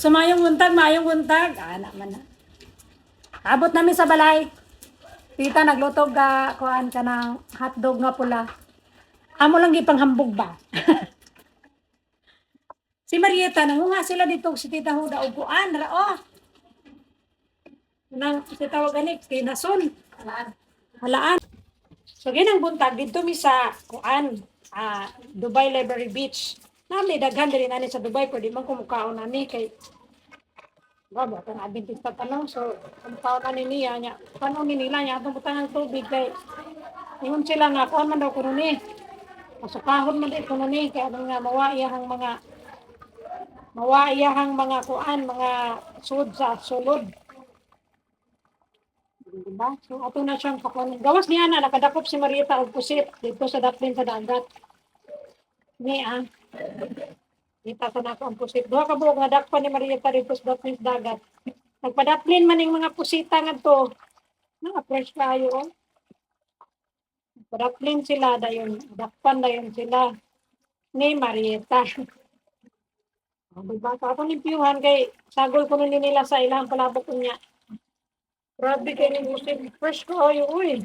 So mayong buntag. Naman na. Abot namin sa balay. Tita naglutog ka kuan ka ng hotdog nga pula. Amo lang gipanghambog ba? Si Marieta nanguha sila dito si Tita Huda og kuan ra oh. Nang si tawag ani kinason. Halaan. So ginang buntag dito mi sa kuan Dubai Library Beach. Nami daghan diri nani sa Dubai pwede man kumukaon nani kay Baba, kung adventista tanong, so, ang taon na niya, paano nila niya, atong butang ng tubig, kay, ingon sila nga, kuhan man daw kuno ni, masukahon man daw kuno ni, kaya nga, mawaiyahang mga kuan, mga sud sa sulod. Diba? So, ato na siyang kakuan. Gawas niya na, nakadakop si Marieta og pusit, dito sa daplin sa dagat. Ni, kita ko na ako ang pusit. Duha ka buok nga dakpan ni Marieta dito sa daplin sa dagat. Nagpadaplin man yung mga pusita nga to. Fresh kayo, oh. Nagpadaplin sila, dayon, dakpan dayon sila ni Marieta. Diba? So, ako nimpiyuhan kay sagol ko nila sa ilang palabok niya. Grabe kayo ni Busip. Fresh kayo, uy.